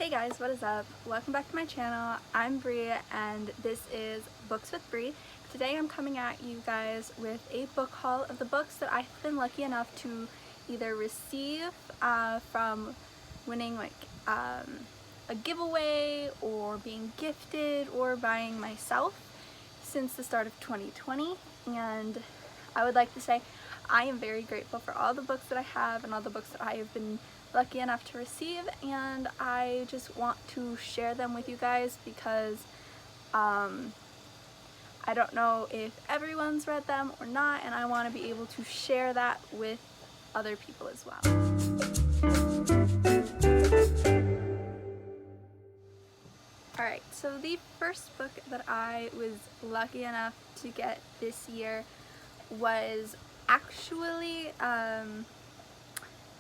Hey guys, what is up? Welcome back to my channel. I'm Brie and this is Books with Brie. Today I'm coming at you guys with a book haul of the books that I've been lucky enough to either receive from winning a giveaway or being gifted or buying myself since the start of 2020. And I would like to say I am very grateful for all the books that I have and all the books that I have been lucky enough to receive, and I just want to share them with you guys because I don't know if everyone's read them or not, and I want to be able to share that with other people as well. Alright, so the first book that I was lucky enough to get this year was actually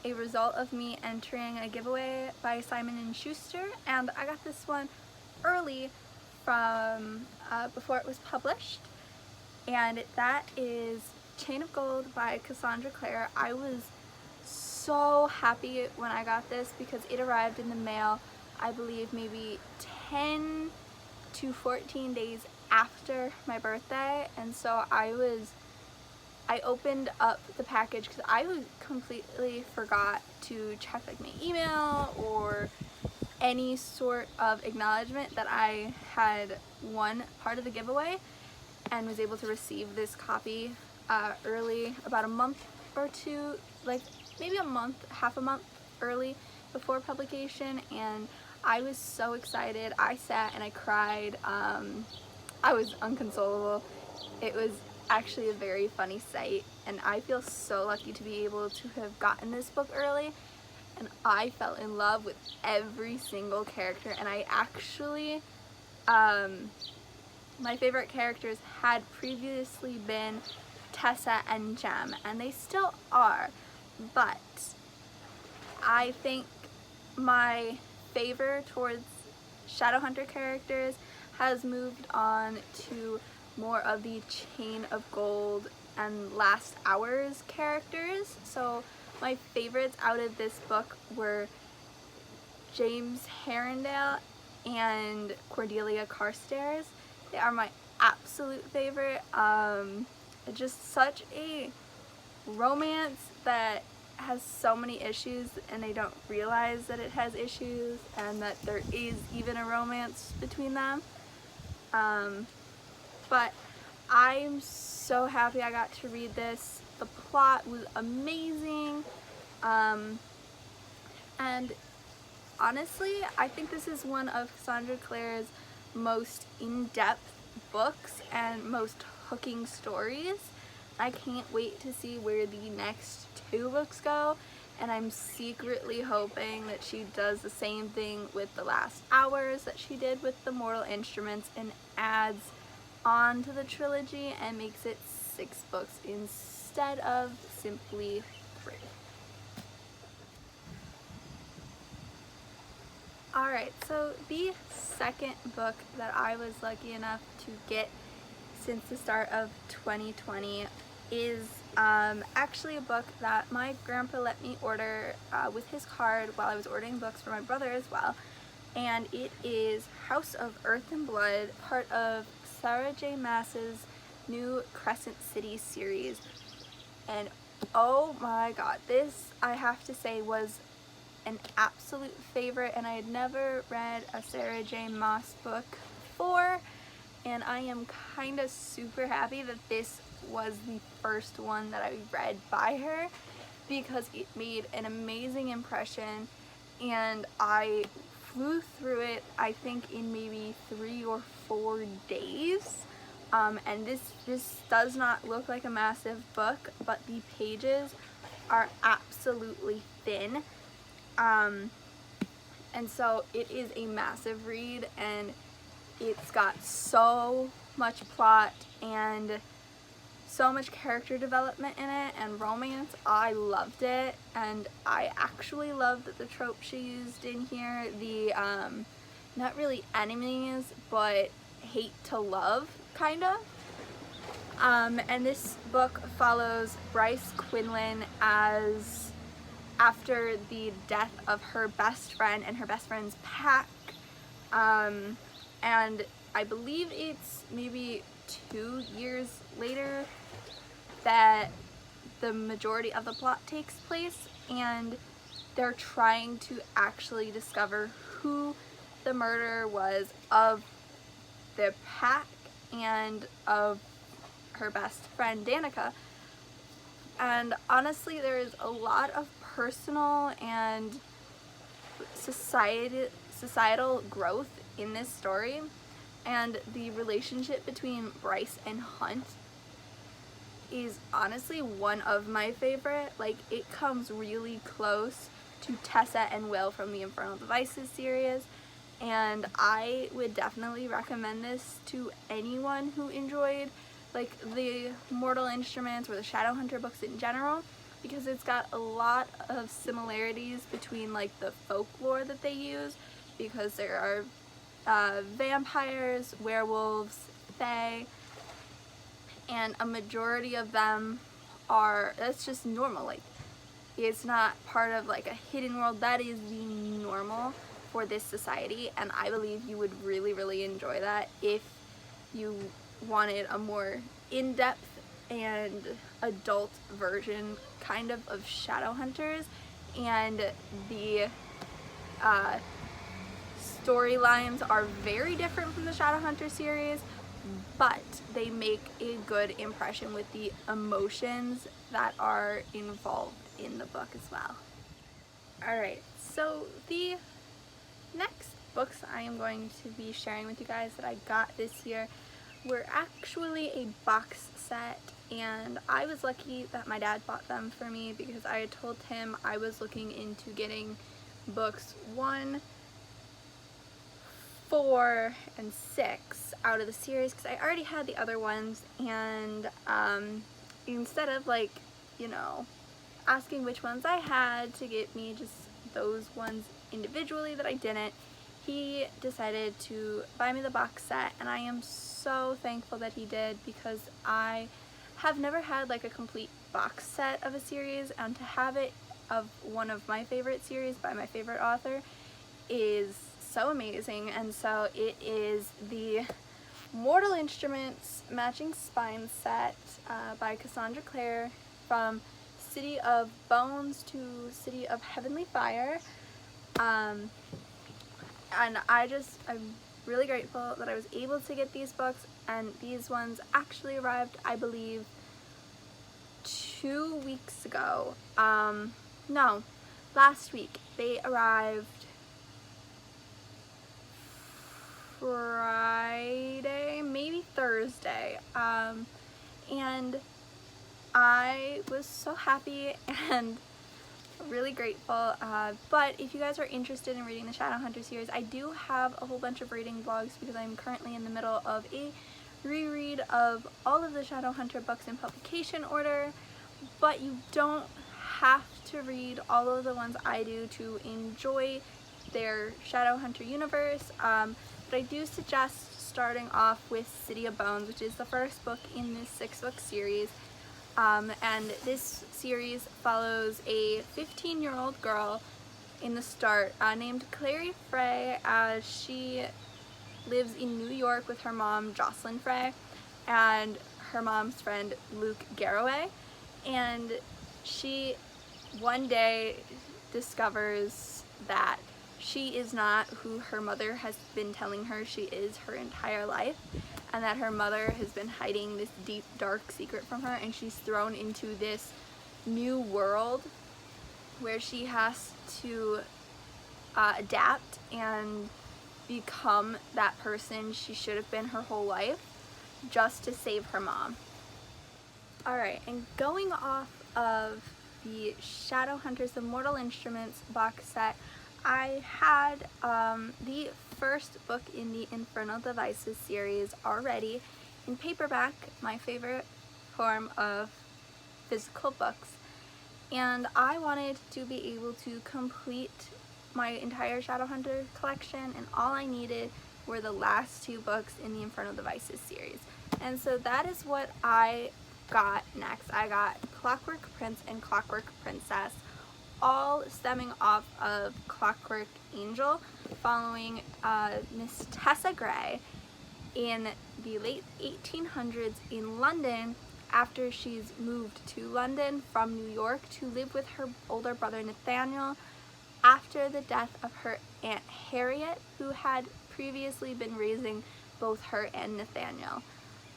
a result of me entering a giveaway by Simon & Schuster, and I got this one early from before it was published, and that is Chain of Gold by Cassandra Clare. I was so happy when I got this because it arrived in the mail, I believe maybe 10 to 14 days after my birthday, and so I opened up the package because I completely forgot to check like my email or any sort of acknowledgement that I had won part of the giveaway, and was able to receive this copy early, about a month or two, like maybe a month, half a month early before publication, and I was so excited. I sat and I cried. I was unconsolable. It was actually a very funny sight, and I feel so lucky to be able to have gotten this book early, and I fell in love with every single character. And I actually my favorite characters had previously been Tessa and Jem, and they still are, but I think my favor towards Shadowhunter characters has moved on to more of the Chain of Gold and Last Hours characters. So my favorites out of this book were James Herondale and Cordelia Carstairs. They are my absolute favorite. Just such a romance that has so many issues, and they don't realize that it has issues and that there is even a romance between them. But I'm so happy I got to read this. The plot was amazing, and honestly, I think this is one of Cassandra Clare's most in-depth books and most hooking stories. I can't wait to see where the next two books go, and I'm secretly hoping that she does the same thing with The Last Hours that she did with The Mortal Instruments and adds on to the trilogy and makes it 6 books instead of simply 3. Alright, so the second book that I was lucky enough to get since the start of 2020 is actually a book that my grandpa let me order with his card while I was ordering books for my brother as well, and it is House of Earth and Blood, part of Sarah J. Maas's new Crescent City series. And oh my god, this, I have to say, was an absolute favorite, and I had never read a Sarah J. Maas book before, and I am kind of super happy that this was the first one that I read by her, because it made an amazing impression, and I flew through it, I think, in maybe 3 or 4 days. And this does not look like a massive book, but the pages are absolutely thin. And so it is a massive read, and it's got so much plot and so much character development in it and romance. I loved it, and I actually loved the trope she used in here, the not really enemies but hate to love kind of. And this book follows Bryce Quinlan as after the death of her best friend and her best friend's pack. And I believe it's maybe 2 years later that the majority of the plot takes place, and they're trying to actually discover who the murderer was of the pack and of her best friend Danica. And honestly, there is a lot of personal and societal growth in this story, and the relationship between Bryce and Hunt is honestly one of my favorite. Like, it comes really close to Tessa and Will from the Infernal Devices series, and I would definitely recommend this to anyone who enjoyed like the Mortal Instruments or the Shadowhunter books in general, because it's got a lot of similarities between like the folklore that they use, because there are vampires, werewolves, fae, and a majority of them are, that's just normal. Like, it's not part of like a hidden world. That is the normal for this society, and I believe you would really enjoy that if you wanted a more in-depth and adult version kind of Shadowhunters. And the storylines are very different from the Shadowhunter series, but they make a good impression with the emotions that are involved in the book as well. Alright, so the next books I am going to be sharing with you guys that I got this year were actually a box set, and I was lucky that my dad bought them for me, because I had told him I was looking into getting books 1, 4, and 6 out of the series, because I already had the other ones, and instead of like, you know, asking which ones I had to get me just those ones individually that I didn't, he decided to buy me the box set, and I am so thankful that he did, because I have never had like a complete box set of a series, and to have it of one of my favorite series by my favorite author is so amazing. And so it is the Mortal Instruments Matching Spine set by Cassandra Clare, from City of Bones to City of Heavenly Fire. And I'm really grateful that I was able to get these books, and these ones actually arrived, I believe, 2 weeks ago. No, last week. They arrived Friday, maybe Thursday, and I was so happy and really grateful. But if you guys are interested in reading the Shadowhunter series, I do have a whole bunch of reading vlogs, because I'm currently in the middle of a reread of all of the Shadowhunter books in publication order. But you don't have to read all of the ones I do to enjoy their Shadowhunter universe, but I do suggest starting off with City of Bones, which is the first book in this 6-book series. And this series follows a 15-year-old girl in the start named Clary Frey, as she lives in New York with her mom, Jocelyn Frey, and her mom's friend, Luke Garroway. And she one day discovers that she is not who her mother has been telling her she is her entire life, and that her mother has been hiding this deep, dark secret from her, and she's thrown into this new world where she has to adapt and become that person she should have been her whole life, just to save her mom. Alright, and going off of the Shadowhunters, the Mortal Instruments box set, I had the first book in the Infernal Devices series already in paperback, my favorite form of physical books, and I wanted to be able to complete my entire Shadowhunter collection, and all I needed were the last 2 books in the Infernal Devices series. And so that is what I got next. I got Clockwork Prince and Clockwork Princess, all stemming off of Clockwork Angel, following Miss Tessa Gray in the late 1800s in London, after she's moved to London from New York to live with her older brother Nathaniel after the death of her Aunt Harriet, who had previously been raising both her and Nathaniel.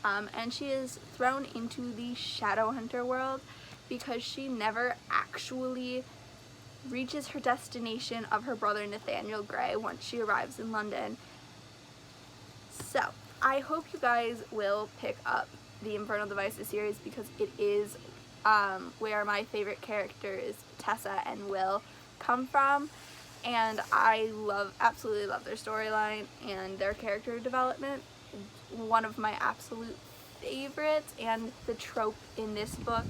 And she is thrown into the Shadowhunter world because she never actually reaches her destination of her brother Nathaniel Gray once she arrives in London. So, I hope you guys will pick up the Infernal Devices series because it is where my favorite characters, Tessa and Will, come from, and I absolutely love their storyline and their character development. One of my absolute favorites, and the trope in this book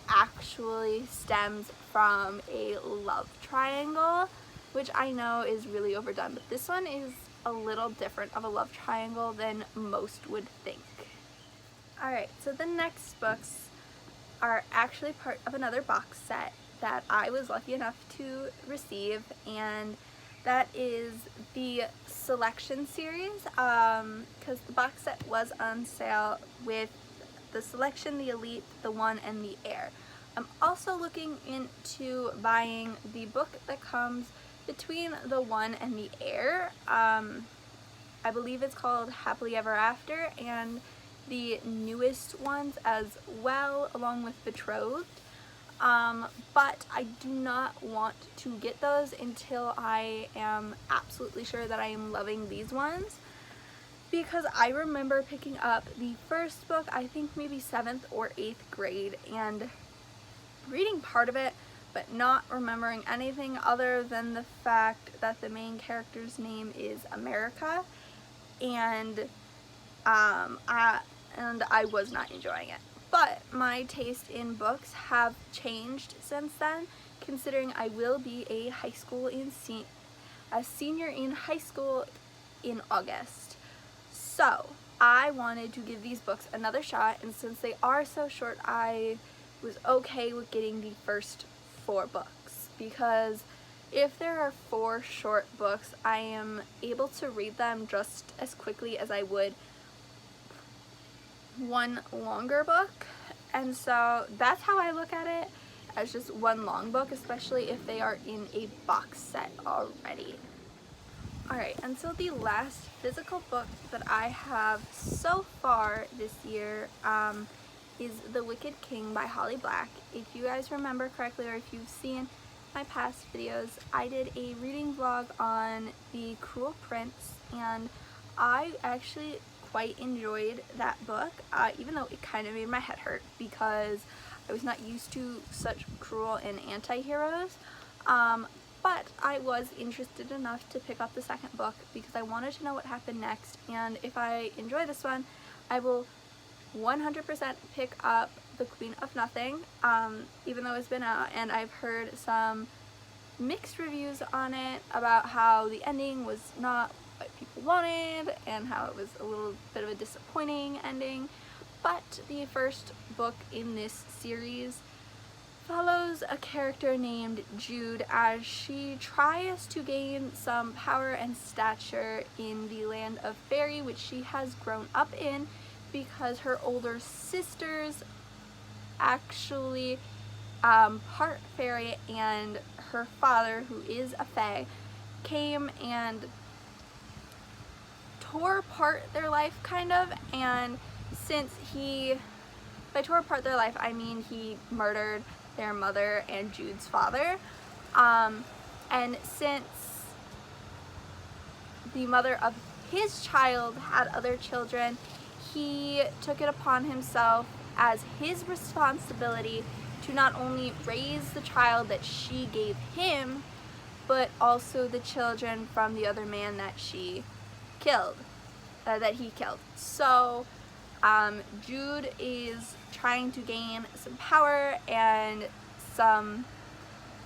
actually stems from a love triangle, which I know is really overdone, but this one is a little different of a love triangle than most would think. Alright, so the next books are actually part of another box set that I was lucky enough to receive, and that is the Selection series, because the box set was on sale with the Selection, the Elite, the One, and the Heir. I'm also looking into buying the book that comes between the One and the Heir. I believe it's called Happily Ever After, and the newest ones as well, along with Betrothed. But I do not want to get those until I am absolutely sure that I am loving these ones, because I remember picking up the first book, I think maybe 7th or 8th grade, and reading part of it but not remembering anything other than the fact that the main character's name is America, and I was not enjoying it. But my taste in books have changed since then, considering I will be a senior in high school in August. So I wanted to give these books another shot, and since they are so short, I was okay with getting the first 4 books, because if there are 4 short books, I am able to read them just as quickly as I would one longer book. And so that's how I look at it, as just one long book, especially if they are in a box set already. Alright, and so the last physical book that I have so far this year is The Wicked King by Holly Black. If you guys remember correctly, or if you've seen my past videos, I did a reading vlog on The Cruel Prince, and I actually quite enjoyed that book, even though it kind of made my head hurt because I was not used to such cruel and anti-heroes. But I was interested enough to pick up the second book because I wanted to know what happened next, and if I enjoy this one, I will 100% pick up The Queen of Nothing, even though it's been out, and I've heard some mixed reviews on it about how the ending was not what people wanted and how it was a little bit of a disappointing ending. But the first book in this series follows a character named Jude as she tries to gain some power and stature in the land of fairy, which she has grown up in, because her older sisters actually part fairy, and her father, who is a fae, came and tore apart their life, kind of, and since by tore apart their life, I mean he murdered their mother and Jude's father, and since the mother of his child had other children, he took it upon himself as his responsibility to not only raise the child that she gave him, but also the children from the other man that he killed. So Jude is trying to gain some power and some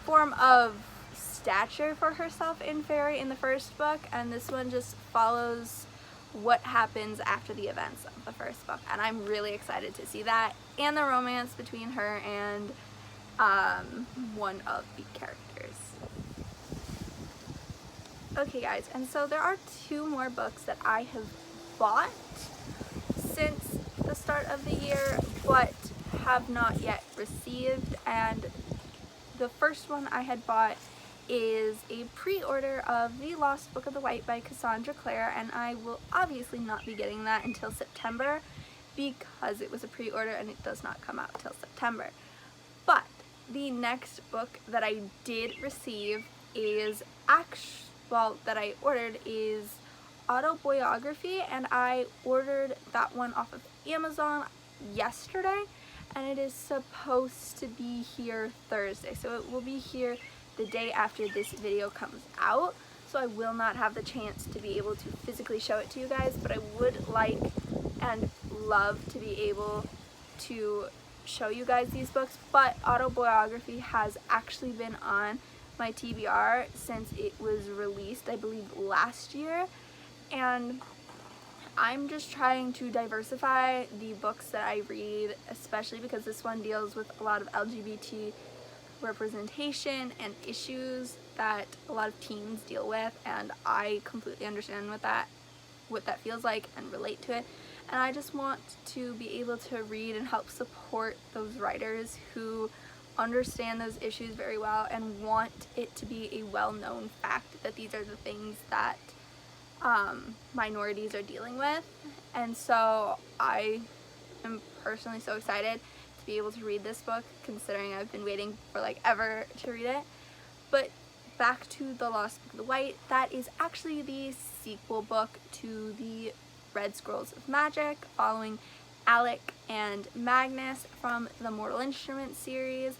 form of stature for herself in fairy in the first book, and this one just follows what happens after the events of the first book, and I'm really excited to see that, and the romance between her and one of the characters. Okay guys, and so there are 2 more books that I have bought since the start of the year but have not yet received, and the first one I had bought is a pre-order of The Lost Book of the White by Cassandra Clare, and I will obviously not be getting that until September because it was a pre-order and it does not come out till September. But the next book that I did receive is that I ordered is Autoboyograohy, and I ordered that one off of Amazon yesterday, and it is supposed to be here Thursday, so it will be here the day after this video comes out, so I will not have the chance to be able to physically show it to you guys, but I would like and love to be able to show you guys these books. But Autoboyograohy has actually been on my TBR since it was released, I believe, last year, and I'm just trying to diversify the books that I read, especially because this one deals with a lot of LGBT representation and issues that a lot of teens deal with, and I completely understand what that feels like and relate to it, and I just want to be able to read and help support those writers who understand those issues very well and want it to be a well-known fact that these are the things that minorities are dealing with. And so I am personally so excited to be able to read this book, considering I've been waiting for like ever to read it. But back to The Lost Book of the White, that is actually the sequel book to the Red Scrolls of Magic, following Alec and Magnus from the Mortal Instruments series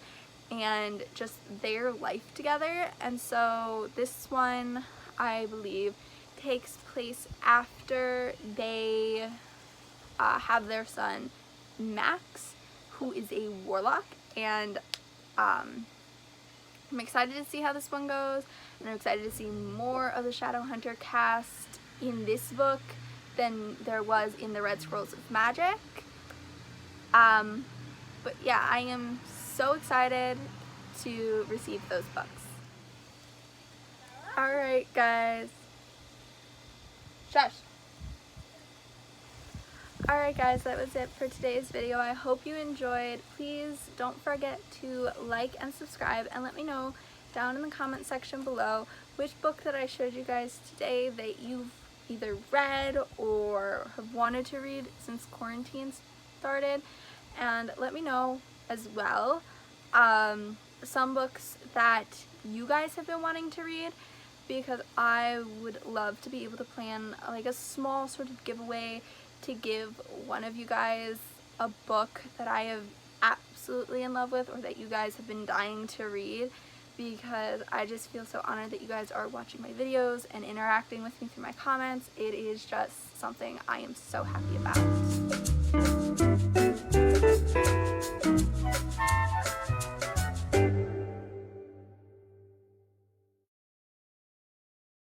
and just their life together. And so this one, I believe, takes place after they have their son Max, who is a warlock, and I'm excited to see how this one goes, and I'm excited to see more of the Shadowhunter cast in this book than there was in the Red Scrolls of Magic. But yeah, I am so excited to receive those books. Alright guys. Shush! Alright guys, that was it for today's video. I hope you enjoyed. Please don't forget to like and subscribe, and let me know down in the comment section below which book that I showed you guys today that you've either read or have wanted to read since quarantine started, and let me know as well some books that you guys have been wanting to read, because I would love to be able to plan like a small sort of giveaway to give one of you guys a book that I am absolutely in love with, or that you guys have been dying to read, because I just feel so honored that you guys are watching my videos and interacting with me through my comments. It is just something I am so happy about.